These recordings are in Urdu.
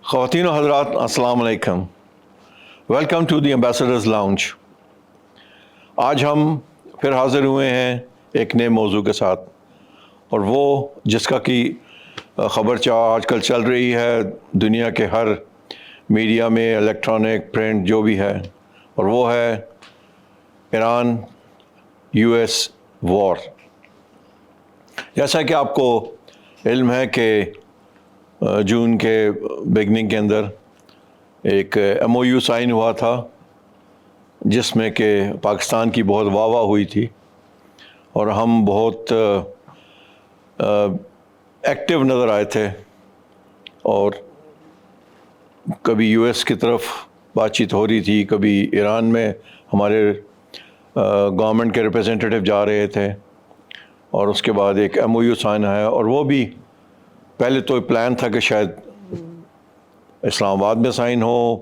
خواتین و حضرات السلام علیکم. Welcome to the ambassadors lounge. آج ہم پھر حاضر ہوئے ہیں ایک نئے موضوع کے ساتھ، اور وہ جس کا کہ خبر چاہ آج کل چل رہی ہے دنیا کے ہر میڈیا میں، الیکٹرانک، پرنٹ، جو بھی ہے، اور وہ ہے ایران یو ایس وار. جیسا کہ آپ کو علم ہے کہ جون کے بگننگ کے اندر ایک ایم او یو سائن ہوا تھا، جس میں کہ پاکستان کی بہت واہ واہ ہوئی تھی، اور ہم بہت ایکٹیو نظر آئے تھے، اور کبھی یو ایس کی طرف بات چیت ہو رہی تھی، کبھی ایران میں ہمارے گورنمنٹ کے ریپرزینٹیٹیو جا رہے تھے، اور اس کے بعد ایک ایم او یو سائن ہے. اور وہ بھی پہلے تو پلان تھا کہ شاید اسلام آباد میں سائن ہو،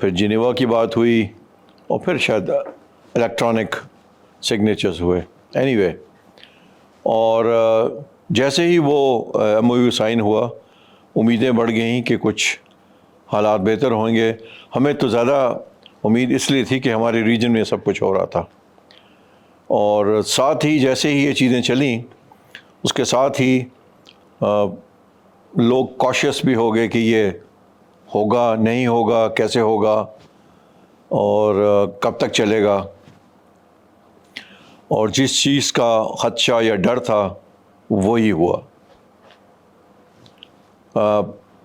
پھر جنیوا کی بات ہوئی، اور پھر شاید الیکٹرانک سگنیچرز ہوئے. اینی وے، اور جیسے ہی وہ ایم او یو سائن ہوا، امیدیں بڑھ گئیں کہ کچھ حالات بہتر ہوں گے. ہمیں تو زیادہ امید اس لیے تھی کہ ہمارے ریجن میں سب کچھ ہو رہا تھا، اور ساتھ ہی جیسے ہی یہ چیزیں چلیں، اس کے ساتھ ہی لوگ کاشیس بھی ہو گئے کہ یہ ہوگا نہیں ہوگا، کیسے ہوگا، اور کب تک چلے گا. اور جس چیز کا خدشہ یا ڈر تھا وہی ہوا.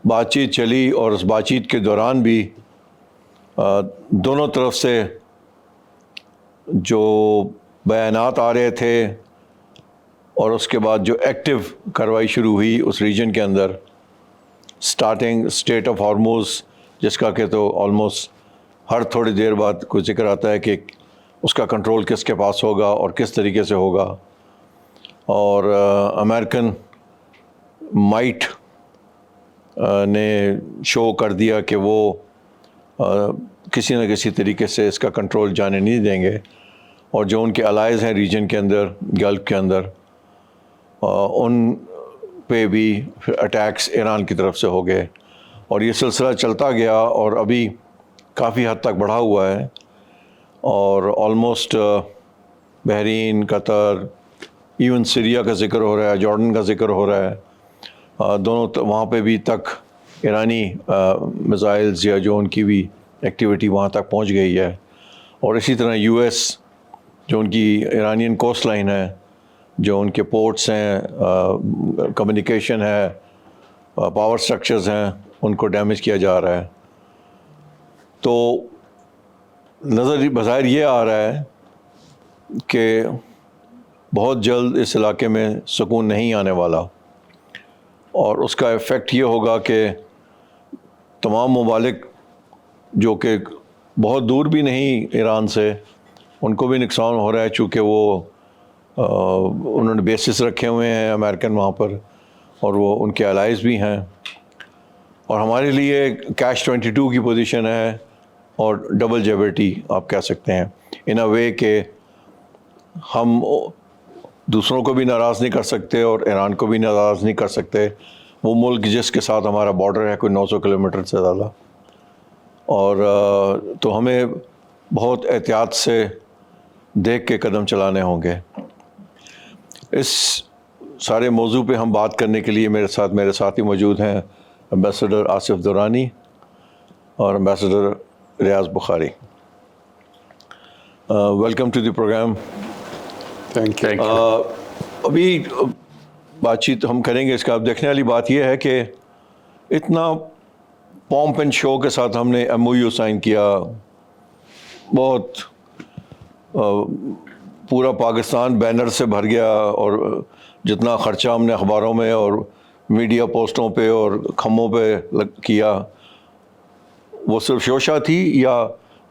بات چیت چلی، اور اس بات چیت کے دوران بھی دونوں طرف سے جو بیانات آ رہے تھے، اور اس کے بعد جو ایکٹیو کارروائی شروع ہوئی اس ریجن کے اندر، سٹارٹنگ اسٹریٹ آف ہارموز، جس کا کہ تو آلموسٹ ہر تھوڑی دیر بعد کوئی ذکر آتا ہے کہ اس کا کنٹرول کس کے پاس ہوگا اور کس طریقے سے ہوگا. اور امریکن مائٹ نے شو کر دیا کہ وہ کسی نہ کسی طریقے سے اس کا کنٹرول جانے نہیں دیں گے، اور جو ان کے الائز ہیں ریجن کے اندر، گلف کے اندر، ان پہ بھی اٹیکس ایران کی طرف سے ہو گئے. اور یہ سلسلہ چلتا گیا، اور ابھی کافی حد تک بڑھا ہوا ہے، اور آلموسٹ بحرین، قطر، ایون سیریا کا ذکر ہو رہا ہے، جارڈن کا ذکر ہو رہا ہے. دونوں وہاں پہ بھی تک ایرانی میزائلز یا جو ان کی بھی ایکٹیویٹی وہاں تک پہنچ گئی ہے. اور اسی طرح یو ایس، جو ان کی ایرانین کوسٹ لائن ہے، جو ان کے پورٹس ہیں، کمیونیکیشن ہے، پاور سٹرکچرز ہیں، ان کو ڈیمیج کیا جا رہا ہے. تو نظر بظاہر یہ آ رہا ہے کہ بہت جلد اس علاقے میں سکون نہیں آنے والا، اور اس کا ایفیکٹ یہ ہوگا کہ تمام ممالک جو کہ بہت دور بھی نہیں ایران سے، ان کو بھی نقصان ہو رہا ہے، چونکہ وہ انہوں نے بیسس رکھے ہوئے ہیں امریکن وہاں پر، اور وہ ان کے الائز بھی ہیں. اور ہمارے لیے کیش 22 کی پوزیشن ہے، اور ڈبل جیبرٹی آپ کہہ سکتے ہیں ان اے وے کہ ہم دوسروں کو بھی ناراض نہیں کر سکتے اور ایران کو بھی ناراض نہیں کر سکتے. وہ ملک جس کے ساتھ ہمارا بارڈر ہے کوئی 900 کلومیٹر سے زیادہ، اور تو ہمیں بہت احتیاط سے دیکھ کے قدم چلانے ہوں گے. اس سارے موضوع پہ ہم بات کرنے کے لیے میرے ساتھی موجود ہیں ایمبیسڈر آصف درانی اور ambassador Riaz Bukhari. Welcome to the programme. Thank you. ابھی بات چیت ہم کریں گے، اس کا اب دیکھنے والی بات یہ ہے کہ اتنا پومپ اینڈ شو کے ساتھ ہم نے ایم او یو سائن کیا، بہت پورا پاکستان بینر سے بھر گیا، اور جتنا خرچہ ہم نے اخباروں میں اور میڈیا پوسٹوں پہ اور کھمبوں پہ کیا، وہ صرف شوشہ تھی یا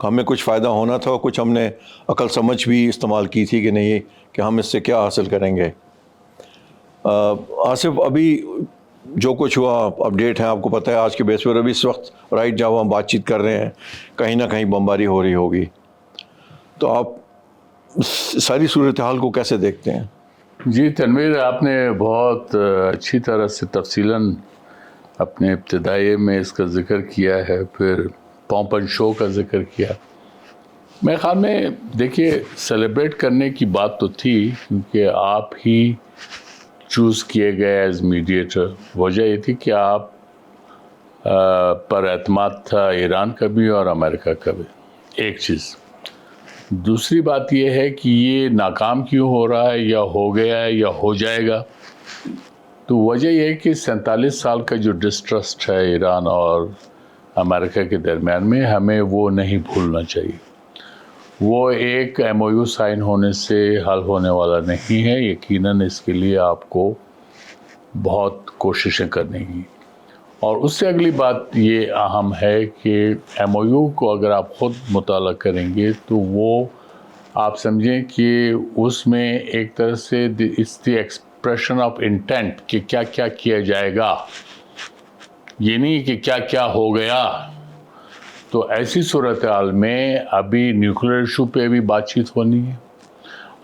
ہمیں کچھ فائدہ ہونا تھا، اور کچھ ہم نے عقل سمجھ بھی استعمال کی تھی کہ نہیں کہ ہم اس سے کیا حاصل کریں گے. آصف، ابھی جو کچھ ہوا اپڈیٹ ہے، آپ کو پتہ ہے آج کے بیس پر ابھی اس وقت رائٹ جب ہم بات چیت کر رہے ہیں کہیں نہ کہیں بمباری ہو رہی ہوگی، تو آپ ساری صورتحال کو کیسے دیکھتے ہیں؟ جی تنویر، آپ نے بہت اچھی طرح سے تفصیلاً اپنے ابتدائی میں اس کا ذکر کیا ہے، پھر پومپ اینڈ شو کا ذکر کیا. میرے خیال میں دیکھیے سیلیبریٹ کرنے کی بات تو تھی، کیونکہ آپ ہی چوز کیے گئے ایز میڈیٹر. وجہ یہ تھی کہ آپ پر اعتماد تھا ایران کا بھی اور امریکہ کا بھی. ایک چیز. دوسری بات یہ ہے کہ یہ ناکام کیوں ہو رہا ہے یا ہو گیا ہے یا ہو جائے گا. تو وجہ یہ ہے کہ 47 سال کا جو ڈسٹرسٹ ہے ایران اور امریکہ کے درمیان میں، ہمیں وہ نہیں بھولنا چاہیے. وہ ایک ایم او یو سائن ہونے سے حل ہونے والا نہیں ہے. یقیناً اس کے لیے آپ کو بہت کوششیں کرنی ہیں. اور اس سے اگلی بات یہ اہم ہے کہ ایم او یو کو اگر آپ خود مطالعہ کریں گے تو وہ آپ سمجھیں کہ اس میں ایک طرح سے اس دی ایکسپریشن آف انٹینٹ کہ کیا کیا کیا جائے گا، یہ نہیں کہ کیا کیا ہو گیا. تو ایسی صورتحال میں ابھی نیوکلیر ایشو پہ بھی بات چیت ہونی ہے،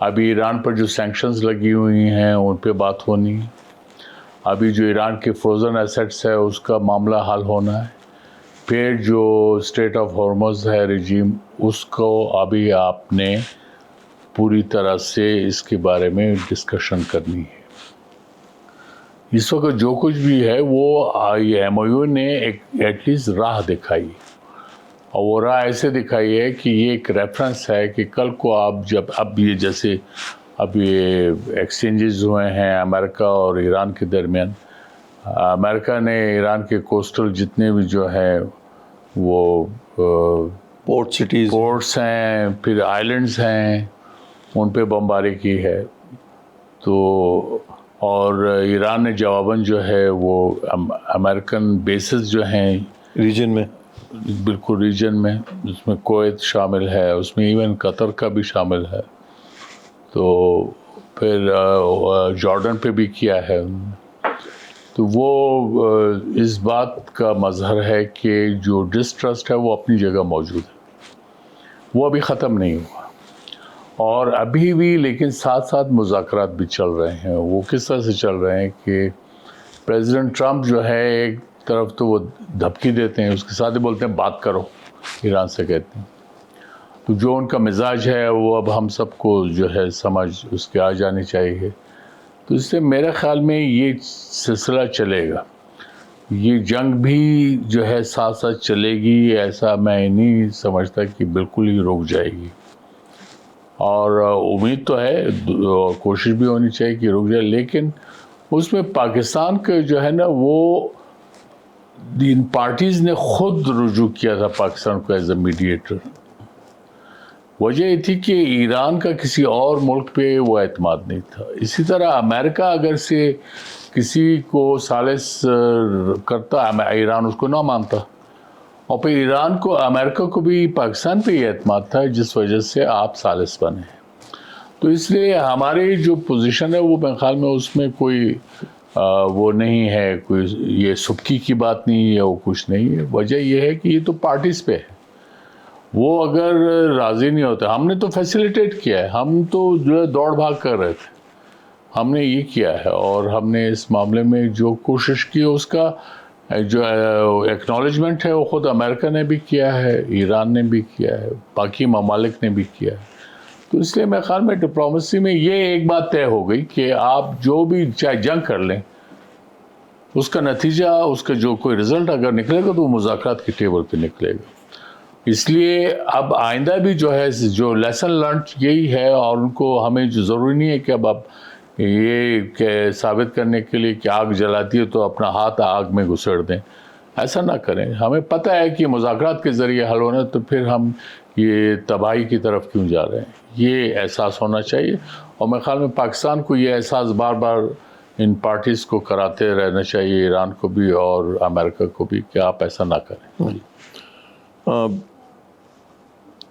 ابھی ایران پر جو سینکشنز لگی ہوئی ہیں ان پہ بات ہونی ہے، ابھی جو ایران کے فروزن ایسٹس ہے اس کا معاملہ حل ہونا ہے، پھر جو اسٹیٹ آف ہارمز ہے رجیم، اس کو ابھی آپ نے پوری طرح سے اس کے بارے میں ڈسکشن کرنی ہے. اس وقت جو کچھ بھی ہے وہ ایم او یو نے ایٹ لیسٹ راہ دکھائی، اور وہ راہ ایسے دکھائی ہے کہ یہ ایک ریفرنس ہے کہ کل کو آپ جب اب یہ جیسے اب یہ ایکسچینجز ہوئے ہیں امریکہ اور ایران کے درمیان، امریکہ نے ایران کے کوسٹل جتنے بھی جو ہیں وہ پورٹ سٹیز، پورٹس ہیں، پھر آئلینڈز ہیں، ان پہ بمباری کی ہے. تو اور ایران نے جواباً جو ہے وہ امریکن بیسز جو ہیں ریجن میں، بالکل ریجن میں، اس میں کویت شامل ہے، اس میں ایون قطر کا بھی شامل ہے، تو پھر جارڈن پہ بھی کیا ہے. تو وہ اس بات کا مظہر ہے کہ جو ڈسٹرسٹ ہے وہ اپنی جگہ موجود ہے، وہ ابھی ختم نہیں ہوا، اور ابھی بھی لیکن ساتھ ساتھ مذاکرات بھی چل رہے ہیں. وہ کس طرح سے چل رہے ہیں کہ پریزیڈنٹ ٹرمپ جو ہے ایک طرف تو وہ دھمکی دیتے ہیں، اس کے ساتھ ہی بولتے ہیں بات کرو، ایران سے کہتے ہیں. تو جو ان کا مزاج ہے وہ اب ہم سب کو جو ہے سمجھ اس کے آ جانی چاہیے. تو اس سے میرے خیال میں یہ سلسلہ چلے گا، یہ جنگ بھی جو ہے ساتھ ساتھ چلے گی. ایسا میں نہیں سمجھتا کہ بالکل ہی رک جائے گی، اور امید تو ہے، کوشش بھی ہونی چاہیے کہ رک جائے. لیکن اس میں پاکستان کا جو ہے نا وہ ان پارٹیز نے خود رجوع کیا تھا پاکستان کو ایز اے میڈیٹر. وجہ یہ تھی کہ ایران کا کسی اور ملک پہ وہ اعتماد نہیں تھا. اسی طرح امریکہ اگر سے کسی کو ثالث کرتا، ایران اس کو نہ مانتا، اور پھر ایران کو امریکہ کو بھی پاکستان پہ یہ اعتماد تھا جس وجہ سے آپ ثالث بنے. تو اس لیے ہماری جو پوزیشن ہے وہ میرے خیال میں اس میں کوئی وہ نہیں ہے، کوئی یہ سبکی کی بات نہیں ہے، وہ کچھ نہیں ہے. وجہ یہ ہے کہ یہ تو پارٹیز پہ ہے، وہ اگر راضی نہیں ہوتے. ہم نے تو فیسیلیٹیٹ کیا ہے، ہم تو جو ہے دوڑ بھاگ کر رہے تھے، ہم نے یہ کیا ہے، اور ہم نے اس معاملے میں جو کوشش کی اس کا جو ایکنالجمنٹ ہے وہ خود امریکہ نے بھی کیا ہے، ایران نے بھی کیا ہے، باقی ممالک نے بھی کیا ہے. تو اس لیے میرے خیال میں ڈپلومیسی میں یہ ایک بات طے ہو گئی کہ آپ جو بھی چاہے جنگ کر لیں، اس کا نتیجہ، اس کا جو کوئی رزلٹ اگر نکلے گا تو وہ مذاکرات کی ٹیبل پہ نکلے گا. اس لیے اب آئندہ بھی جو ہے جو لیسن لرنڈ یہی ہے، اور ان کو ہمیں جو ضروری نہیں ہے کہ اب آپ یہ ثابت کرنے کے لیے کہ آگ جلاتی ہے تو اپنا ہاتھ آگ میں گھسڑ دیں، ایسا نہ کریں. ہمیں پتہ ہے کہ مذاکرات کے ذریعے حل ہونا، تو پھر ہم یہ تباہی کی طرف کیوں جا رہے ہیں، یہ احساس ہونا چاہیے. اور میرے خیال میں پاکستان کو یہ احساس بار بار ان پارٹیز کو کراتے رہنا چاہیے، ایران کو بھی اور امریکہ کو بھی، کہ آپ ایسا نہ کریں.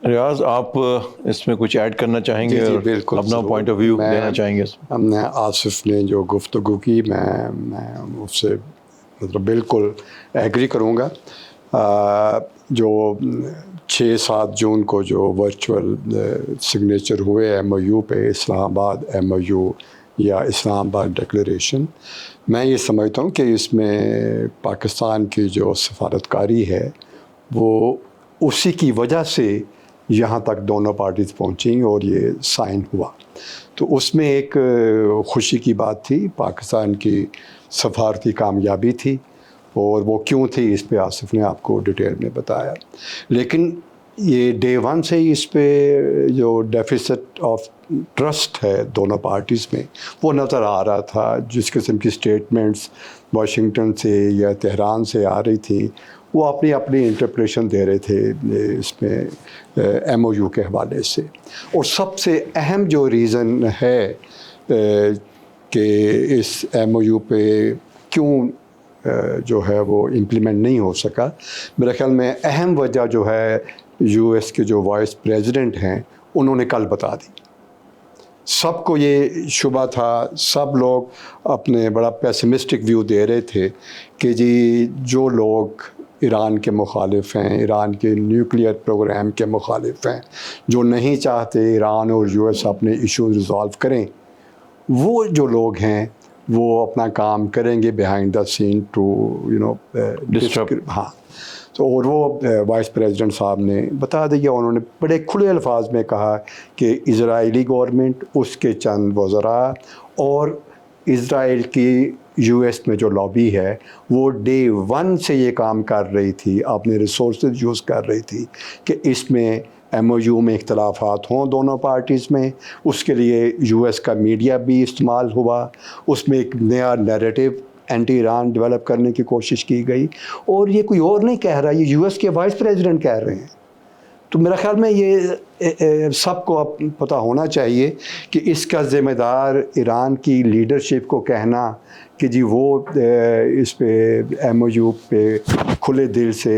ریاض آپ اس میں کچھ ایڈ کرنا چاہیں گے؟ جی بالکل، اپنا پوائنٹ آف ویو دینا چاہیں گے؟ ہم نے آصف نے جو گفتگو کی، میں اس سے مطلب بالکل ایگری کروں گا. جو 6-7 جون کو جو ورچوئل سگنیچر ہوئے ایم او یو پہ، اسلام آباد ایم او یو یا اسلام آباد ڈکلیریشن، میں یہ سمجھتا ہوں کہ اس میں پاکستان کی جو سفارتکاری ہے وہ اسی کی وجہ سے یہاں تک دونوں پارٹیز پہنچیں اور یہ سائن ہوا. تو اس میں ایک خوشی کی بات تھی، پاکستان کی سفارتی کامیابی تھی، اور وہ کیوں تھی اس پہ آصف نے آپ کو ڈیٹیل میں بتایا. لیکن یہ ڈے ون سے ہی اس پہ جو ڈیفیسٹ آف ٹرسٹ ہے دونوں پارٹیز میں وہ نظر آ رہا تھا. جس قسم کی سٹیٹمنٹس واشنگٹن سے یا تہران سے آ رہی تھی وہ اپنی اپنی انٹرپریشن دے رہے تھے اس میں ایم او یو کے حوالے سے. اور سب سے اہم جو ریزن ہے کہ اس ایم او یو پہ کیوں جو ہے وہ امپلیمنٹ نہیں ہو سکا، میرے خیال میں اہم وجہ جو ہے یو ایس کے جو وائس پریزیڈنٹ ہیں انہوں نے کل بتا دی. سب کو یہ شبہ تھا، سب لوگ اپنے بڑا پیسمسٹک ویو دے رہے تھے کہ جی جو لوگ ایران کے مخالف ہیں، ایران کے نیوکلیئر پروگرام کے مخالف ہیں، جو نہیں چاہتے ایران اور یو ایس اپنے ایشو ریزالو کریں، وہ جو لوگ ہیں وہ اپنا کام کریں گے behind the scene to Disrupt. ہاں. تو اور وہ وائس پریزیڈنٹ صاحب نے بتا دیا، انہوں نے بڑے کھلے الفاظ میں کہا کہ اسرائیلی گورنمنٹ، اس کے چند وزراء اور اسرائیل کی یو ایس میں جو لابی ہے وہ ڈے ون سے یہ کام کر رہی تھی، اپنے ریسورسز یوز کر رہی تھی کہ اس میں ایم او یو میں اختلافات ہوں دونوں پارٹیز میں. اس کے لیے یو ایس کا میڈیا بھی استعمال ہوا، اس میں ایک نیا نیریٹو اینٹی ایران ڈیولپ کرنے کی کوشش کی گئی. اور یہ کوئی اور نہیں کہہ رہا، یہ یو ایس کے وائس پریزیڈنٹ کہہ رہے ہیں. تو میرا خیال میں یہ سب کو اب پتہ ہونا چاہیے کہ اس کا ذمہ دار ایران کی لیڈرشپ کو کہنا کہ جی وہ اس پہ ایم او یو پہ کھلے دل سے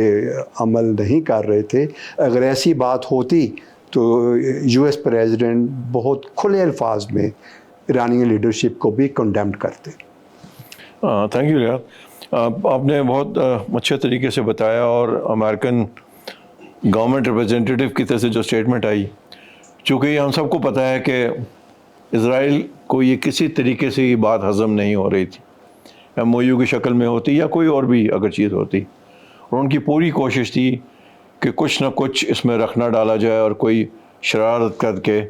عمل نہیں کر رہے تھے. اگر ایسی بات ہوتی تو یو ایس پریزیڈنٹ بہت کھلے الفاظ میں ایرانی لیڈرشپ کو بھی کنڈیمڈ کرتے. تھینک یو ریاض، آپ نے بہت اچھے طریقے سے بتایا. اور امریکن گورنمنٹ ریپرزینٹیٹیو کی طرف سے جو اسٹیٹمنٹ آئی، چونکہ یہ ہم سب کو پتہ ہے کہ اسرائیل کو یہ کسی طریقے سے یہ بات ہضم نہیں ہو رہی تھی، ایم او یو کی شکل میں ہوتی یا کوئی اور بھی اگر چیز ہوتی، اور ان کی پوری کوشش تھی کہ کچھ نہ کچھ اس میں رکھنا ڈالا جائے اور کوئی شرارت کر کے.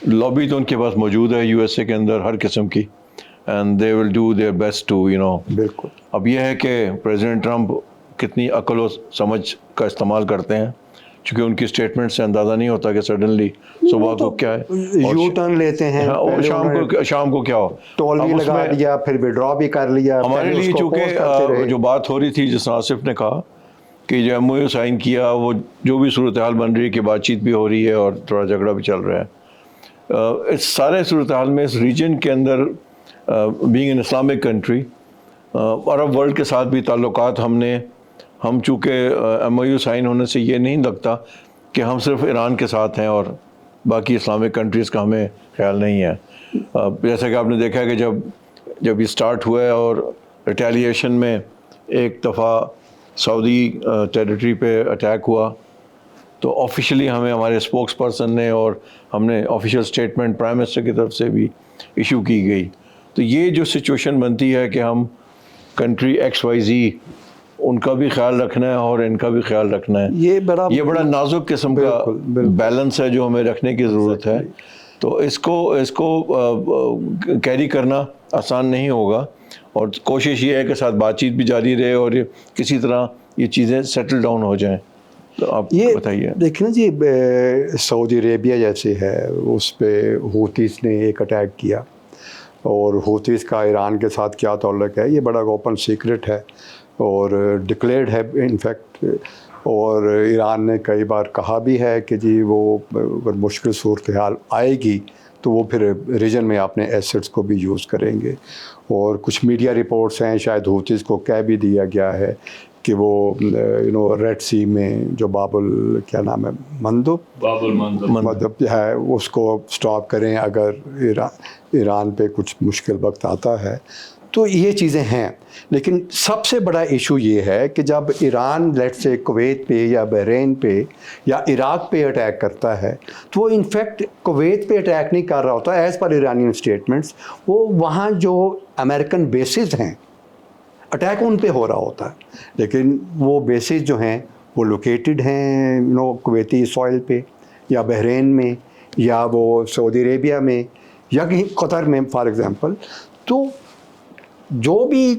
لابی تو ان کے پاس موجود ہے یو ایس اے کے اندر ہر قسم کی، and they will do their best to بالکل. اب یہ ہے کہ پریزیڈنٹ ٹرمپ کتنی عقل و سمجھ کا استعمال کرتے ہیں، چونکہ ان کی اسٹیٹمنٹ سے اندازہ نہیں ہوتا کہ سڈنلی صبح کو کیا ہے، یو ٹرن لیتے ہیں، اور شام کو کیا ہو، ٹول بھی لگا دیا، پھر وڈرا بھی کر لیا. ہمارے لیے چونکہ جو بات ہو رہی تھی جس طرح آصف نے کہا کہ جو ایم او یو سائن کیا، وہ جو بھی صورتحال بن رہی ہے کہ بات چیت بھی ہو رہی ہے اور تھوڑا جھگڑا بھی چل رہا ہے، اس سارے صورتحال میں اس ریجن کے اندر being an Islamic country, Arab world کے ساتھ بھی تعلقات ہم چونکہ ایم او یو سائن ہونے سے یہ نہیں لگتا کہ ہم صرف ایران کے ساتھ ہیں اور باقی اسلامک کنٹریز کا ہمیں خیال نہیں ہے. جیسا کہ آپ نے دیکھا کہ جب یہ سٹارٹ ہوا ہے اور ریٹیلیشن میں ایک دفعہ سعودی ٹیریٹری پہ اٹیک ہوا تو آفیشلی ہمیں ہمارے اسپوکس پرسن نے اور ہم نے آفیشیل اسٹیٹمنٹ پرائم منسٹر کی طرف سے بھی ایشو کی گئی. تو یہ جو سچویشن بنتی ہے کہ ہم کنٹری ایکس وائی زی ان کا بھی خیال رکھنا ہے اور ان کا بھی خیال رکھنا ہے، یہ بڑا نازک قسم کا بیلنس ہے جو ہمیں رکھنے کی ضرورت ہے. تو اس کو کیری کرنا آسان نہیں ہوگا، اور کوشش یہ ہے کہ ساتھ بات چیت بھی جاری رہے اور کسی طرح یہ چیزیں سیٹل ڈاؤن ہو جائیں. تو آپ یہ بتائیے. دیکھیں جی، سعودی عربیہ جیسے ہے اس پہ ہوتیز نے ایک اٹیک کیا، اور ہوتیز کا ایران کے ساتھ کیا تعلق ہے یہ بڑا اوپن سیکرٹ ہے اور ڈکلیئرڈ ہے انفیکٹ. اور ایران نے کئی بار کہا بھی ہے کہ جی وہ اگر مشکل صورتحال آئے گی تو وہ پھر ریجن میں اپنے ایسٹس کو بھی یوز کریں گے. اور کچھ میڈیا رپورٹس ہیں، شاید ہوتیز کو کہہ بھی دیا گیا ہے کہ وہ ریڈ سی میں جو کیا نام ہے مندب ہے اس کو سٹاپ کریں اگر ایران پہ کچھ مشکل وقت آتا ہے. تو یہ چیزیں ہیں. لیکن سب سے بڑا ایشو یہ ہے کہ جب ایران لیٹ سے کویت پہ یا بحرین پہ یا عراق پہ اٹیک کرتا ہے تو وہ انفیکٹ کویت پہ اٹیک نہیں کر رہا ہوتا ایز پر ایرانین اسٹیٹمنٹس. وہ وہاں جو امریکن بیسز ہیں اٹیک ان پہ ہو رہا ہوتا ہے, لیکن وہ بیسز جو ہیں وہ لوکیٹڈ ہیں کویتی سوائل پہ یا بحرین میں یا وہ سعودی عربیہ میں یا کہیں قطر میں فار ایگزامپل. تو جو بھی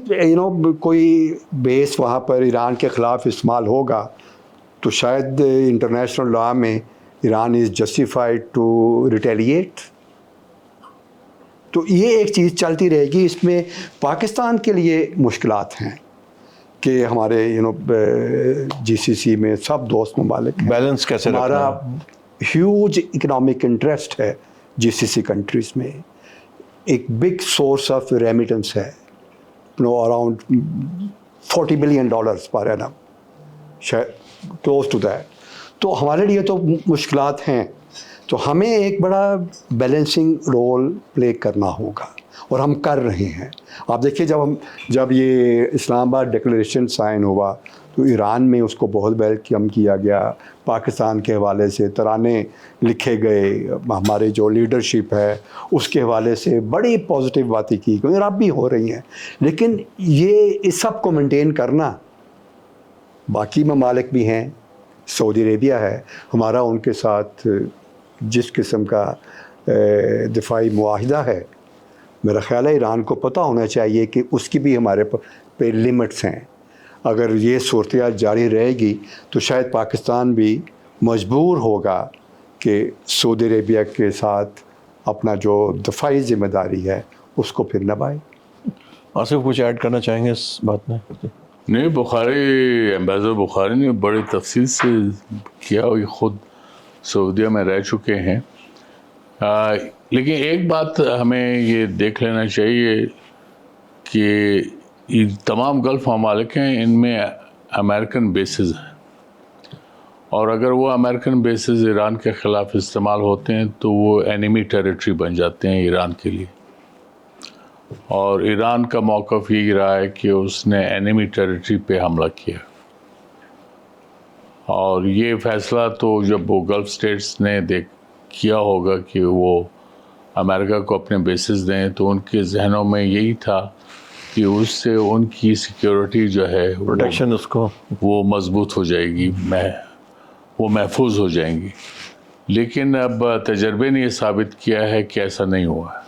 کوئی بیس وہاں پر ایران کے خلاف استعمال ہوگا تو شاید انٹرنیشنل لاء میں Iran is justified to retaliate. تو یہ ایک چیز چلتی رہے گی. اس میں پاکستان کے لیے مشکلات ہیں کہ ہمارے جی سی سی میں سب دوست ممالک ہیں, بیلنس کیسے ہمارا ہیوج اکنامک انٹرسٹ ہے جی سی سی کنٹریز میں, ایک بگ سورس آف ریمیٹنس ہے around $40 billion per annum, close to that. تو ہمارے لیے تو مشکلات ہیں. تو ہمیں ایک بڑا بیلنسنگ رول پلے کرنا ہوگا اور ہم کر رہے ہیں. آپ دیکھیے جب یہ اسلام آباد ڈکلیریشن سائن ہوا تو ایران میں اس کو بہت ویلکم کیا گیا, پاکستان کے حوالے سے ترانے لکھے گئے, ہمارے جو لیڈرشپ ہے اس کے حوالے سے بڑی پازیٹیو باتیں کی گئی اور اب بھی ہو رہی ہیں. لیکن یہ اس سب کو مینٹین کرنا, باقی ممالک بھی ہیں, سعودی عربیہ ہے ہمارا, ان کے ساتھ جس قسم کا دفاعی معاہدہ ہے, میرا خیال ہے ایران کو پتہ ہونا چاہیے کہ اس کی بھی ہمارے پہ لمٹس ہیں. اگر یہ صورتحال جاری رہے گی تو شاید پاکستان بھی مجبور ہوگا کہ سعودی عربیہ کے ساتھ اپنا جو دفاعی ذمہ داری ہے اس کو پھر نبھائے. آصف کچھ ایڈ کرنا چاہیں گے اس بات میں؟ نہیں, بخاری ایمبیسڈر بخاری نے بڑی تفصیل سے کیا, وہ خود سعودیہ میں رہ چکے ہیں. لیکن ایک بات ہمیں یہ دیکھ لینا چاہیے کہ یہ تمام گلف ممالک ہیں, ان میں امریکن بیسز ہیں, اور اگر وہ امریکن بیسز ایران کے خلاف استعمال ہوتے ہیں تو وہ اینیمی ٹیریٹری بن جاتے ہیں ایران کے لیے. اور ایران کا موقف یہی رہا ہے کہ اس نے اینیمی ٹیریٹری پہ حملہ کیا, اور یہ فیصلہ تو جب وہ گلف سٹیٹس نے کیا ہوگا کہ وہ امریکہ کو اپنے بیسز دیں تو ان کے ذہنوں میں یہی تھا کہ اس سے ان کی سیکیورٹی جو ہے پروٹیکشن اس کو وہ مضبوط ہو جائے گی, وہ محفوظ ہو جائیں گی. لیکن اب تجربے نے یہ ثابت کیا ہے کہ ایسا نہیں ہوا ہے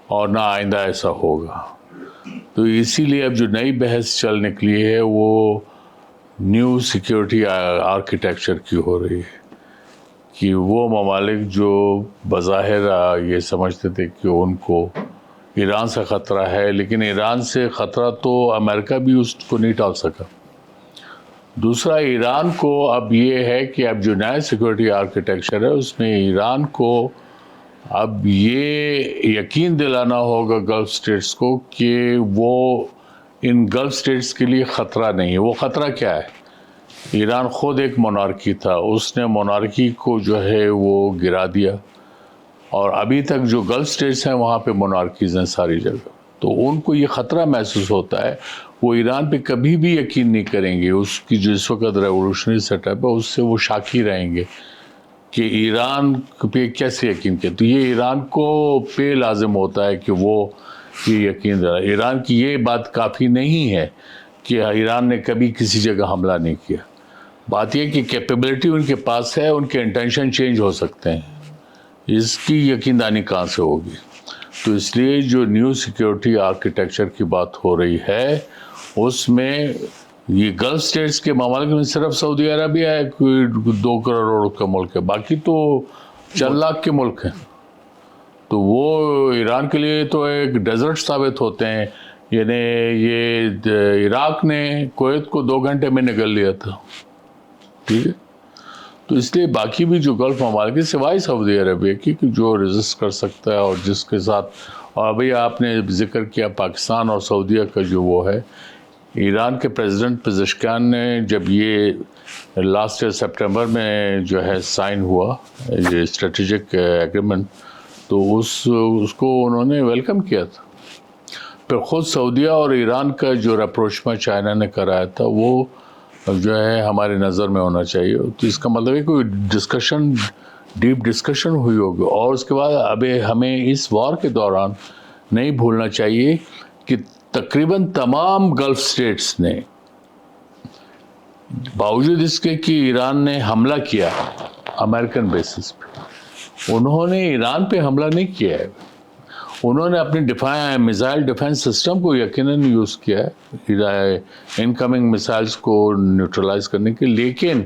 اور نہ آئندہ ایسا ہوگا. تو اسی لیے اب جو نئی بحث چل نکلی ہے وہ نیو سیکیورٹی آرکیٹیکچر کی ہو رہی ہے کہ وہ ممالک جو بظاہر یہ سمجھتے تھے کہ ان کو ایران سے خطرہ ہے, لیکن ایران سے خطرہ تو امریکہ بھی اس کو نہیں ٹال سکا. دوسرا, ایران کو اب یہ ہے کہ اب جو نیا سیکورٹی آرکیٹیکچر ہے اس میں ایران کو اب یہ یقین دلانا ہوگا گلف سٹیٹس کو کہ وہ ان گلف سٹیٹس کے لیے خطرہ نہیں ہے. وہ خطرہ کیا ہے؟ ایران خود ایک مونارکی تھا, اس نے مونارکی کو جو ہے وہ گرا دیا, اور ابھی تک جو گلف سٹیٹس ہیں وہاں پہ مونارکیز ہیں ساری جگہ. تو ان کو یہ خطرہ محسوس ہوتا ہے, وہ ایران پہ کبھی بھی یقین نہیں کریں گے. اس کی جو اس وقت ریولوشنری سیٹ اپ ہے اس سے وہ شاکی رہیں گے کہ ایران پہ کیسے یقین کیا. تو یہ ایران کو پہ لازم ہوتا ہے کہ وہ یہ یقین دلا. ایران کی یہ بات کافی نہیں ہے کہ ایران نے کبھی کسی جگہ حملہ نہیں کیا. بات یہ کہ کیپیبلٹی ان کے پاس ہے, ان کے انٹینشن چینج ہو سکتے ہیں, اس کی یقین دانی کہاں سے ہوگی. تو اس لیے جو نیو سیکیورٹی آرکیٹیکچر کی بات ہو رہی ہے اس میں یہ گلف سٹیٹس کے ممالک میں صرف سعودی عربیہ ہے, کوئی 2 کروڑ کا ملک ہے, باقی تو 4 لاکھ کے ملک ہیں. تو وہ ایران کے لیے تو ایک ڈیزرٹ ثابت ہوتے ہیں. یعنی یہ عراق نے کویت کو 2 گھنٹے میں نگل لیا تھا, ٹھیک ہے. تو اس لیے باقی بھی جو گلف ممالک سوائے سعودی عربیہ کی جو ریزسٹ کر سکتا ہے, اور جس کے ساتھ, اور ابھی آپ نے ذکر کیا پاکستان اور سعودیہ کا جو وہ ہے, ایران کے پریزیڈنٹ پزشکیان نے جب یہ لاسٹ ایئر سپٹمبر میں جو ہے سائن ہوا یہ اسٹریٹجک ایگریمنٹ, تو اس کو انہوں نے ویلکم کیا تھا. پھر خود سعودیہ اور ایران کا جو rapprochement چائنا نے کرایا تھا وہ جو ہے ہماری نظر میں ہونا چاہیے. تو اس کا مطلب ہے کوئی ڈسکشن, ڈیپ ڈسکشن ہوئی ہوگی. اور اس کے بعد اب ہمیں اس وار کے دوران نہیں بھولنا چاہیے کہ تقریباً تمام گلف سٹیٹس نے باوجود اس کے کہ ایران نے حملہ کیا امریکن بیسس پہ, انہوں نے ایران پہ حملہ نہیں کیا ہے. انہوں نے اپنی میزائل ڈیفنس سسٹم کو یقیناً یوز کیا ہے انکمنگ میسائلز کو نیوٹرلائز کرنے کے. لیکن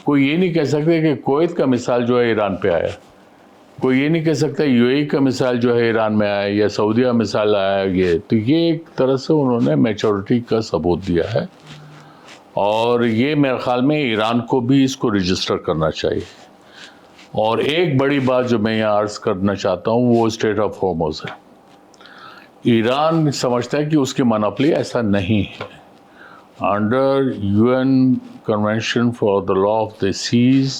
کوئی یہ نہیں کہہ سکتے کہ کویت کا مثال جو ہے ایران پہ آیا, کوئی یہ نہیں کہہ سکتا یو اے کا مثال جو ہے ایران میں آیا یا سعودیہ مثال آیا. یہ تو یہ ایک طرح سے انہوں نے میچورٹی کا ثبوت دیا ہے, اور یہ میرے خیال میں ایران کو بھی اس کو رجسٹر کرنا چاہیے. اور ایک بڑی بات جو میں یہاں عرض کرنا چاہتا ہوں وہ اسٹریٹ آف ہارموز ہے. ایران سمجھتا ہے کہ اس کی مونوپلی, ایسا نہیں ہے. Under UN convention for the law of the seas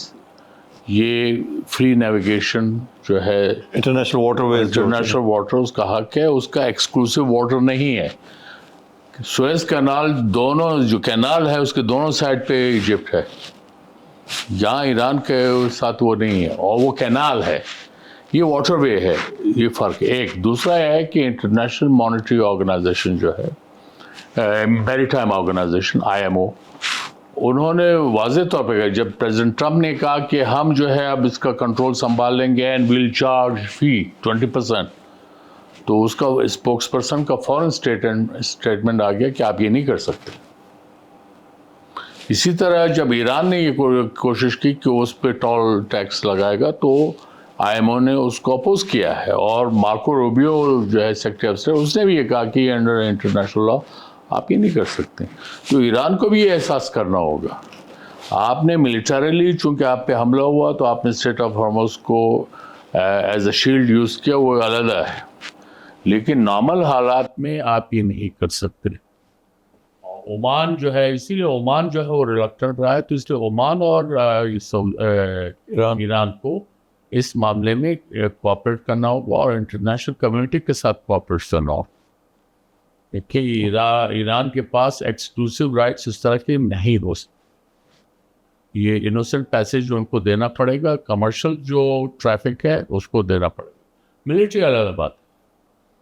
یہ فری نیویگیشن جو ہے international waterways, international water اس کا حق ہے, اس کا ایکسکلوسیو واٹر نہیں ہے. سوئز کینال دونوں جو کینال ہے اس کے دونوں سائڈ پہ ایجپٹ ہے, یہاں ایران کے ساتھ وہ نہیں ہے, اور وہ کینال ہے, یہ واٹر وے ہے. یہ فرق ایک. دوسرا یہ ہے کہ انٹرنیشنل مانیٹری آرگنائزیشن جو ہے, میری ٹائم آرگنائزیشن IMO, انہوں نے واضح طور پہ کہا, جب پریزیڈنٹ ٹرمپ نے کہا کہ ہم جو ہے اب اس کا کنٹرول سنبھال لیں گے اینڈ ویل چارج فی 20%, تو اس کا اسپوکس پرسن کا فوراً اسٹیٹمنٹ آ گیا کہ آپ یہ نہیں کر سکتے. اسی طرح جب ایران نے یہ کوشش کی کہ اس پہ ٹول ٹیکس لگائے گا تو IMO نے اس کو اپوز کیا ہے, اور مارکو روبیو جو ہے سیکریٹری آف اسٹیٹ, اس نے بھی یہ کہا کہ انڈر انٹرنیشنل لا آپ یہ نہیں کر سکتے. تو ایران کو بھی یہ احساس کرنا ہوگا. آپ نے ملیٹریلی چونکہ آپ پہ حملہ ہوا تو آپ نے اسٹریٹ آف ہارموز کو ایز اے شیلڈ یوز کیا, وہ علیحدہ ہے, لیکن نارمل حالات میں آپ یہ نہیں کر سکتے. عمان جو ہے, اسی لیے عمان جو ہے وہ ریلکٹنٹ رہا ہے, تو اس لیے عمان اور ایران کو اس معاملے میں کوآپریٹ کرنا ہوگا اور انٹرنیشنل کمیونٹی کے ساتھ کوآپریٹ کرنا ہوگا. کہ ایران کے پاس ایکسکلوسیو رائٹس اس طرح کے نہیں ہو سکتے. یہ انوسنٹ پیسیج ان کو دینا پڑے گا, کمرشل جو ٹریفک ہے اس کو دینا پڑے گا. ملٹری علیحدہ بات,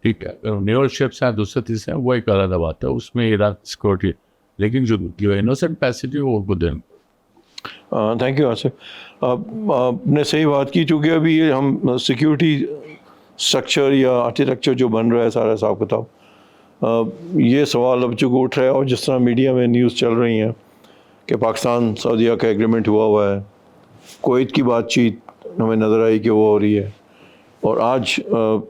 ٹھیک ہے, نیول شپس ہیں دوسرے تیسرے ہیں, وہ ایک علیحدہ بات ہے, اس میں ایران سیکورٹی, لیکن جو انوسنٹ پیسیج ہے وہ ان کو دینا. تھینک یو آصف, آپ نے صحیح بات کی. چونکہ ابھی یہ ہم سیکیورٹی اسٹرکچر یا آرکیٹیکچر جو بن رہا ہے سارا حساب کتاب, یہ سوال اب چونکہ اٹھ رہا ہے, اور جس طرح میڈیا میں نیوز چل رہی ہیں کہ پاکستان سعودیہ کا ایگریمنٹ ہوا ہے, کویت کی بات چیت ہمیں نظر آئی کہ وہ ہو رہی ہے, اور آج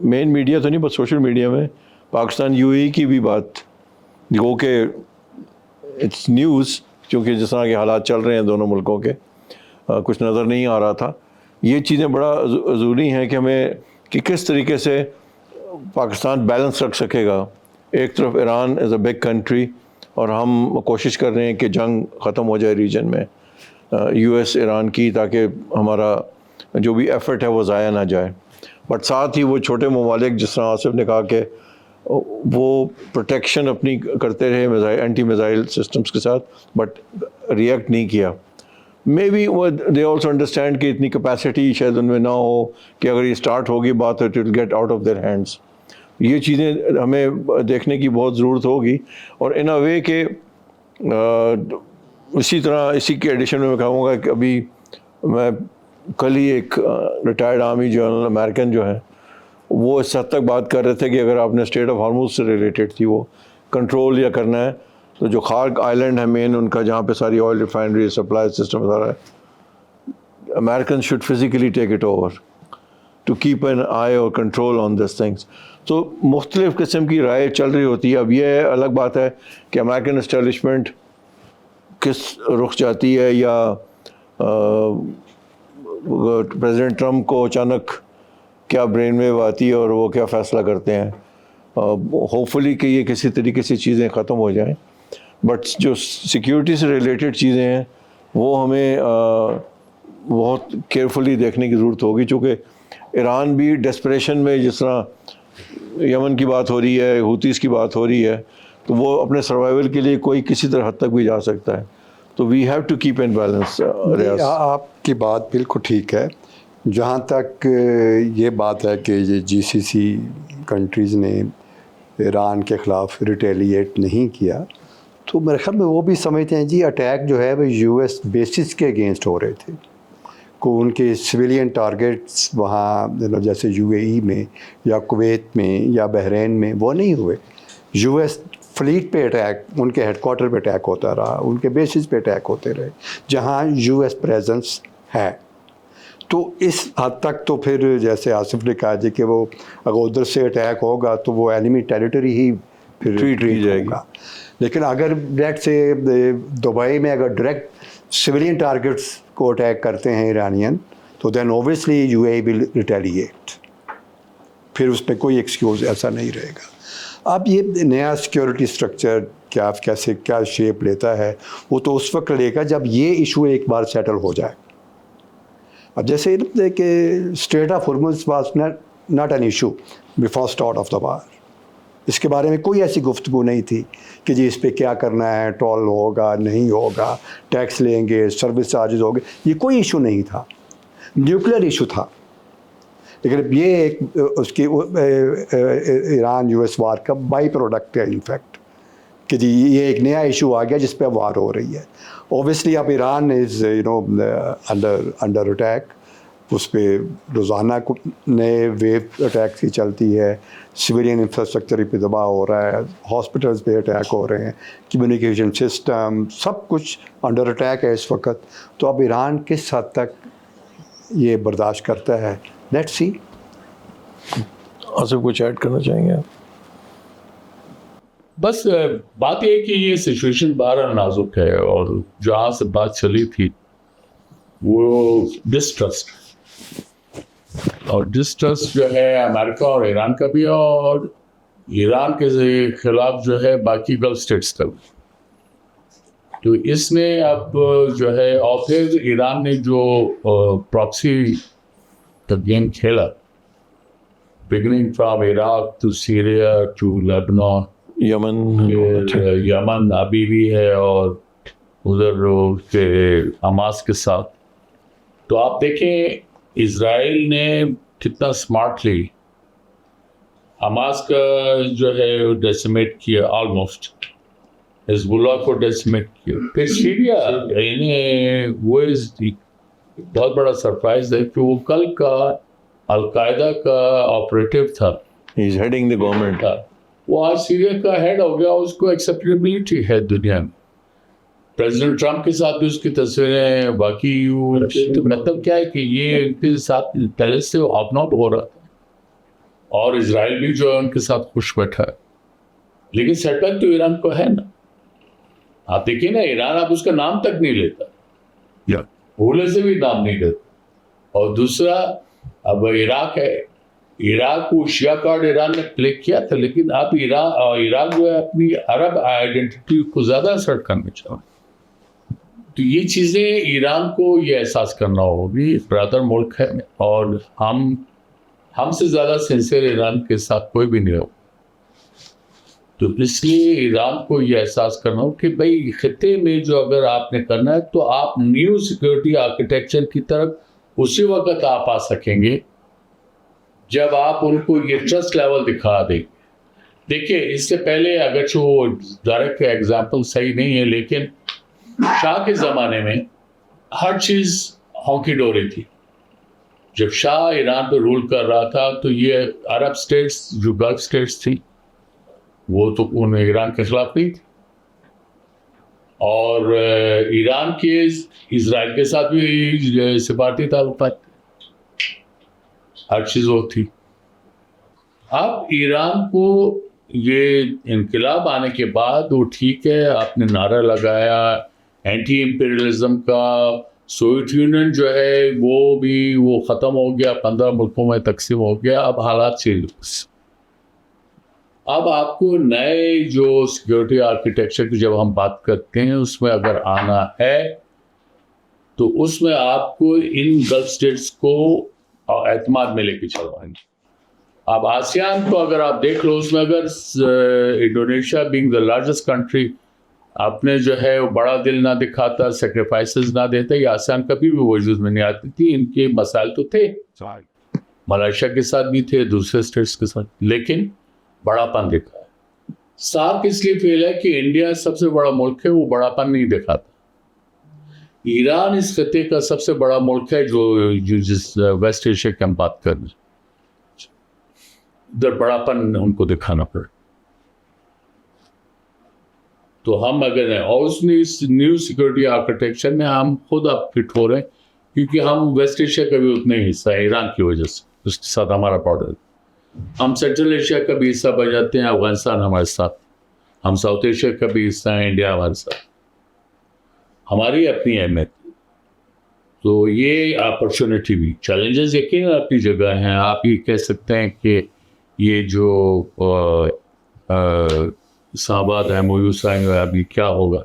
مین میڈیا تو نہیں بس سوشل میڈیا میں پاکستان UAE کی بھی بات, گو کہ اٹس نیوز, چونکہ جس طرح کے حالات چل رہے ہیں دونوں ملکوں کے, کچھ نظر نہیں آ رہا تھا. یہ چیزیں بڑا ضروری ہیں کہ ہمیں کہ کس طریقے سے پاکستان بیلنس رکھ سکے گا. ایک طرف ایران از اے بگ کنٹری, اور ہم کوشش کر رہے ہیں کہ جنگ ختم ہو جائے ریجن میں US ایران کی, تاکہ ہمارا جو بھی ایفرٹ ہے وہ ضائع نہ جائے. بٹ ساتھ ہی وہ چھوٹے ممالک جس طرح آصف نے کہا کہ وہ پروٹیکشن اپنی کرتے رہے اینٹی میزائل سسٹمز کے ساتھ, بٹ ریئیکٹ نہیں کیا. Maybe they also understand کہ اتنی کیپیسٹی شاید ان میں نہ ہو کہ اگر یہ اسٹارٹ ہوگی بات it will get out of their hands. یہ چیزیں ہمیں دیکھنے کی بہت ضرورت ہوگی. اور ان اے وے کہ اسی طرح اسی کے ایڈیشن میں کہوں گا کہ ابھی میں کل ہی ایک ریٹائرڈ آرمی جنرل امریکن جو ہیں وہ اس حد تک بات کر رہے تھے کہ اگر آپ نے اسٹیٹ آف ہارموز سے ریلیٹڈ تھی وہ کنٹرول یا کرنا ہے تو جو خارق آئلینڈ ہے مین ان کا, جہاں پہ ساری آئل ریفائنری سپلائی سسٹم سارا ہے, Americans should physically take it over to keep an eye or control on these things. تو مختلف قسم کی رائے چل رہی ہوتی ہے. اب یہ الگ بات ہے کہ امریکن اسٹیبلشمنٹ کس رخ جاتی ہے, یا پریزیڈنٹ ٹرمپ کو اچانک کیا برین ویو آتی ہے اور وہ کیا فیصلہ کرتے ہیں. ہوپ فلی کہ یہ کسی طریقے سے چیزیں ختم ہو جائیں, بٹ جو سیکیورٹی سے ریلیٹڈ چیزیں ہیں وہ ہمیں بہت کیئرفلی دیکھنے کی ضرورت ہوگی, چونکہ ایران بھی ڈیسپریشن میں جس طرح یمن کی بات ہو رہی ہے، ہوتیز کی بات ہو رہی ہے، تو وہ اپنے سروائیول کے لیے کوئی کسی طرح حد تک بھی جا سکتا ہے. تو we have to keep in balance. Riaz آپ کی بات بالکل ٹھیک ہے. جہاں تک یہ بات ہے کہ یہ جی سی سی کنٹریز نے ایران کے خلاف ریٹیلیٹ نہیں کیا، تو میرے خیال میں وہ بھی سمجھتے ہیں جی اٹیک جو ہے وہ یو ایس بیسز کے اگینسٹ ہو رہے تھے، کو ان کے سویلین ٹارگیٹس وہاں جیسے یو اے ای میں یا کویت میں یا بحرین میں وہ نہیں ہوئے. یو ایس فلیٹ پہ اٹیک، ان کے ہیڈ کوارٹر پہ اٹیک ہوتا رہا، ان کے بیسز پہ اٹیک ہوتے رہے جہاں یو ایس پریزنس ہے. تو اس حد تک تو پھر جیسے آصف نے کہا جی کہ وہ اگر ادھر سے اٹیک ہوگا تو وہ اینیمی ٹیریٹری ہی پھر ٹریٹ کی جائے گی. ہوگا. لیکن اگر ڈائریکٹ سے دبئی میں اگر ڈائریکٹ سویلین ٹارگیٹس کو اٹیک کرتے ہیں ایرانین، تو then obviously U A will retaliate. پھر اس میں کوئی ایکسکیوز ایسا نہیں رہے گا. اب یہ نیا سیکیورٹی اسٹرکچر کیا شیپ لیتا ہے وہ تو اس وقت لے گا جب یہ ایشو ایک بار سیٹل ہو جائے. اب جیسے کہ strait of Hormuz was not an issue before start of the war. اس کے بارے میں کوئی ایسی گفتگو نہیں تھی کہ جی اس پہ کیا کرنا ہے، ٹول ہوگا نہیں ہوگا، ٹیکس لیں گے، سروس چارجز ہوں گے، یہ کوئی ایشو نہیں تھا. نیوکلیر ایشو تھا. لیکن یہ ایک اس کی ایران یو ایس وار کا بائی پروڈکٹ ہے انفیکٹ، کہ جی یہ ایک نیا ایشو آ گیا جس پہ وار ہو رہی ہے. اوبیسلی اب ایران از انڈر اٹیک. اس پہ روزانہ نئے ویو اٹیک کی چلتی ہے، سویلین انفراسٹرکچر پہ تباہ ہو رہا ہے، ہاسپٹلز پہ اٹیک ہو رہے ہیں، کمیونیکیشن سسٹم سب کچھ انڈر اٹیک ہے اس وقت. تو اب ایران کس حد تک یہ برداشت کرتا ہے، لیٹس سی. آصف کچھ ایڈ کرنا چاہیں گے آپ؟ بس بات یہ ہے کہ یہ سچویشن بہرحال نازک ہے، اور جہاں سے بات چلی تھی وہ ڈسٹرسٹ، اور ڈسٹرسٹ جو ہے امریکہ اور ایران کا بھی، اور ایران کے خلاف جو ہے باقی گلف اسٹیٹس کا بھی. تو اس میں اب جو ہے، اور پھر ایران نے جو پراکسی کا گیم کھیلا، beginning from Iraq to Syria to Lebanon, Yemen ابھی بھی ہے، اور ادھر کے حماس کے ساتھ. تو آپ دیکھیں اسرائیل نے کتنا اسمارٹلی حماس کا جو ہے ڈیسیمیٹ کیا، آلموسٹ حزب اللہ کو ڈیسیمیٹ کیا. پھر سیریا وہ بہت بڑا سرپرائز ہے کہ وہ کل کا القاعدہ کا آپریٹو تھا، ہی از ہیڈنگ دی گورنمنٹ، وہ آج سیریا کا ہیڈ ہو گیا. اس کو ایکسیپٹیبلٹی ہے دنیا میں. پریزیڈنٹ ٹرمپ کے ساتھ بھی اس کی تصویریں ہیں. باقی مطلب کیا ہے کہ یہ ان کے ساتھ پہلے سے آف ناٹ ہو رہا تھا، اور اسرائیل بھی جو ہے ان کے ساتھ خوش بیٹھا ہے. لیکن سیٹ بیک تو ایران کو ہے نا. آپ دیکھیے نا، ایران اب اس کا نام تک نہیں لیتا، یا بھولے سے بھی نام نہیں لیتا. اور دوسرا اب عراق ہے، عراق کو شیعہ کارڈ ایران نے پلے کیا تھا، لیکن اب عراق جو ہے اپنی عرب آئیڈینٹی کو زیادہ اسرٹ کرنا چاہ رہا ہے. تو یہ چیزیں ایران کو یہ احساس کرنا ہوگی، برادر ملک ہے، اور ہم سے زیادہ سنسیئر ایران کے ساتھ کوئی بھی نہیں ہو. تو اس لیے ایران کو یہ احساس کرنا ہو کہ بھائی خطے میں جو اگر آپ نے کرنا ہے تو آپ نیو سیکورٹی آرکیٹیکچر کی طرف اسی وقت آپ آ سکیں گے جب آپ ان کو یہ ٹرسٹ لیول دکھا دیں. دیکھیے اس سے پہلے اگرچہ وہ ڈائریکٹ ایگزامپل صحیح نہیں ہے، لیکن شاہ کے زمانے میں ہر چیز ہانکی ڈوری تھی. جب شاہ ایران پہ رول کر رہا تھا تو یہ عرب سٹیٹس جو گلف سٹیٹس تھی وہ تو انہیں ایران کے خلاف نہیں تھی، اور ایران کے اسرائیل کے ساتھ بھی سفارتی تعلقات، ہر چیز وہ تھی. اب ایران کو یہ انقلاب آنے کے بعد وہ ٹھیک ہے، آپ نے نعرہ لگایا اینٹی امپیریلزم کا، سوویت یونین جو ہے وہ ختم ہو گیا، 15 ملکوں میں تقسیم ہو گیا. اب حالات چینج، اب آپ کو نئے جو سیکورٹی آرکیٹیکچر کی جب ہم بات کرتے ہیں اس میں اگر آنا ہے تو اس میں آپ کو ان گلف اسٹیٹس کو اعتماد میں لے کے چلوائیں گے. اب آسیان کو اگر آپ دیکھ لو، اس میں اگر Indonesia being the largest country اپنے جو ہے وہ بڑا دل نہ دکھاتا، سیکریفائسز نہ دیتا، یہ آسیان کبھی بھی وجود میں نہیں آتی تھی. ان کے مسائل تو تھے، ملائیشیا کے ساتھ بھی تھے، دوسرے اسٹیٹس کے ساتھ، لیکن بڑا پن دکھا ہے. سارک اس لیے فیل ہے کہ انڈیا سب سے بڑا ملک ہے، وہ بڑا پن نہیں دکھاتا. ایران اس خطے کا سب سے بڑا ملک ہے جو جس ویسٹ ایشیا کی ہم بات کر رہے ہیں، ادھر بڑا پن ان کو دکھانا پڑے. تو ہم اگر ہیں، اور اس نیو سیکورٹی آرکیٹیکچر میں ہم خود اب فٹ ہو رہے ہیں، کیونکہ ہم ویسٹ ایشیا کا بھی اتنا ہی حصہ ہے ایران کی وجہ سے، اس کے ساتھ ہمارا بارڈر. ہم سینٹرل ایشیا کا بھی حصہ بن جاتے ہیں، افغانستان ہمارے ساتھ. ہم ساؤتھ ایشیا کا بھی حصہ ہیں، انڈیا ہمارے ساتھ. ہماری اپنی اہمیت. تو یہ اپرچونٹی بھی، چیلنجز یقیناً اپنی جگہ ہیں. آپ یہ کہہ سکتے ہیں کہ یہ جو صحابات ایم او یو سائن ہوا ابھی کیا ہوگا،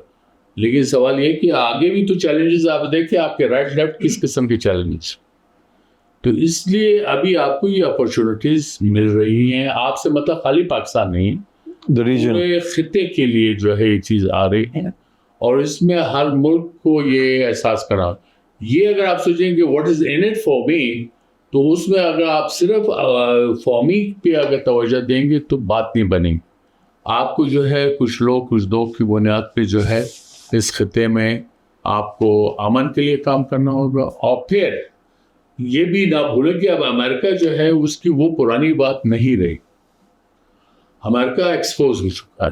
لیکن سوال یہ کہ آگے بھی تو چیلنجز آپ دیکھیں، آپ کے رائٹ لیفٹ کس قسم کے چیلنجز. تو اس لیے ابھی آپ کو یہ اپرچونٹیز مل رہی ہیں. آپ سے مطلب خالی پاکستان نہیں، پورے خطے کے لیے جو ہے یہ چیز آ رہی ہے، اور اس میں ہر ملک کو یہ احساس کرا. یہ اگر آپ سوچیں کہ what is in it for me, تو اس میں اگر آپ صرف فارمی پہ اگر توجہ دیں گے تو بات نہیں بنے گی. آپ کو جو ہے کچھ لوگ کچھ دو کی بنیاد پہ جو ہے اس خطے میں آپ کو امن کے لیے کام کرنا ہوگا. اور پھر یہ بھی نہ بھولیں کہ اب امریکہ جو ہے اس کی وہ پرانی بات نہیں رہی. امریکہ ایکسپوز ہو چکا ہے،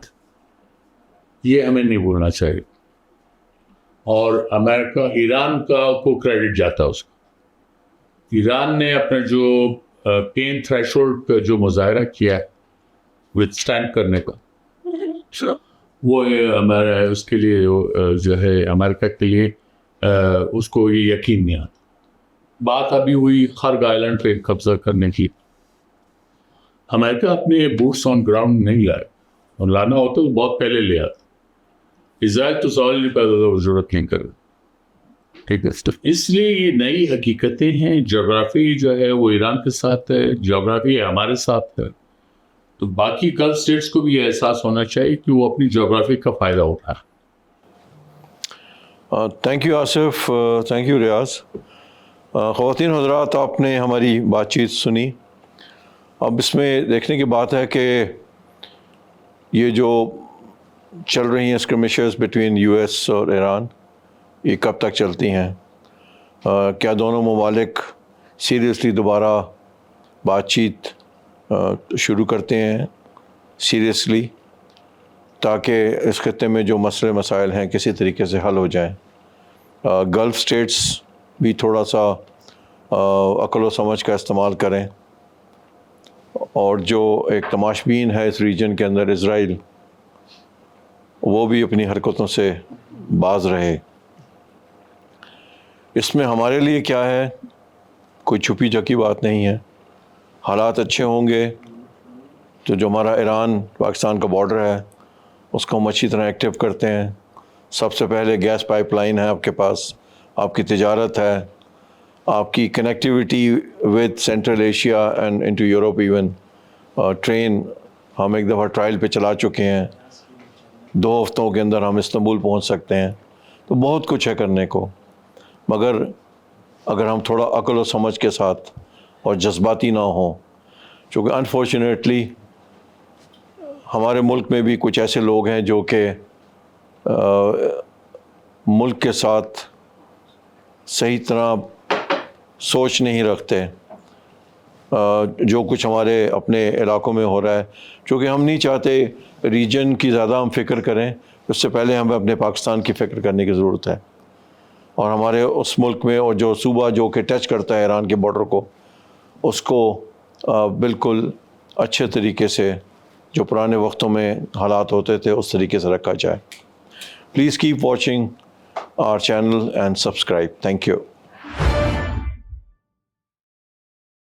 یہ ہمیں نہیں بھولنا چاہیے. اور امریکہ ایران کو کریڈٹ جاتا ہے اس کو. ایران نے اپنا جو پین تھریشولڈ پہ جو مظاہرہ کیا ہے وتھ اسٹینڈ کرنے کا، وہ اس کے لیے جو ہے امریکہ کے لیے اس کو یہ یقین نہیں آتا. بات ابھی ہوئی خرگ آئلینڈ پہ قبضہ کرنے کی. امریکہ اپنے بوٹس آن گراؤنڈ نہیں لائے، اور لانا ہوتا تو بہت پہلے لے آتا. اسرائیل تو سوال نہیں پیدا ہوتا، ضرورت نہیں کرے. ٹھیک ہے، اس لیے یہ نئی حقیقتیں ہیں. جغرافی جو ہے وہ ایران کے ساتھ ہے، جغرافی ہمارے ساتھ ہے. تو باقی گلف اسٹیٹس کو بھی یہ احساس ہونا چاہیے کہ وہ اپنی جغرافی کا فائدہ اٹھائے. Thank you Asif, thank you Riaz. خواتین حضرات، آپ نے ہماری بات چیت سنی. اب اس میں دیکھنے کی بات ہے کہ یہ جو چل رہی ہیں اسکرمشز بٹوین یو ایس اور ایران، یہ کب تک چلتی ہیں؟ کیا دونوں ممالک سیریسلی دوبارہ بات چیت شروع کرتے ہیں سیریسلی، تاکہ اس خطے میں جو مسئلے مسائل ہیں کسی طریقے سے حل ہو جائیں؟ گلف اسٹیٹس بھی تھوڑا سا عقل و سمجھ کا استعمال کریں، اور جو ایک تماشبین ہے اس ریجن کے اندر اسرائیل، وہ بھی اپنی حرکتوں سے باز رہے. اس میں ہمارے لیے کیا ہے؟ کوئی چھپی جھکی بات نہیں ہے. حالات اچھے ہوں گے تو جو ہمارا ایران پاکستان کا بارڈر ہے اس کو ہم اچھی طرح ایکٹیو کرتے ہیں. سب سے پہلے گیس پائپ لائن ہے آپ کے پاس، آپ کی تجارت ہے، آپ کی connectivity with central Asia and into Europe even. Train ہم ایک دفعہ ٹرائل پہ چلا چکے ہیں، 2 ہفتوں کے اندر ہم استنبول پہنچ سکتے ہیں. تو بہت کچھ ہے کرنے کو، مگر اگر ہم تھوڑا عقل و سمجھ کے ساتھ اور جذباتی نہ ہوں، چونکہ انفارچونیٹلی ہمارے ملک میں بھی کچھ ایسے لوگ ہیں جو کہ ملک کے ساتھ صحیح طرح سوچ نہیں رکھتے. جو کچھ ہمارے اپنے علاقوں میں ہو رہا ہے، چونکہ ہم نہیں چاہتے ریجن کی زیادہ ہم فکر کریں، اس سے پہلے ہمیں اپنے پاکستان کی فکر کرنے کی ضرورت ہے. اور ہمارے اس ملک میں، اور جو صوبہ جو کہ ٹچ کرتا ہے ایران کے بارڈر کو، اس کو بالکل اچھے طریقے سے جو پرانے وقتوں میں حالات ہوتے تھے اس طریقے سے رکھا جائے. Please keep watching our channel and subscribe. Thank you.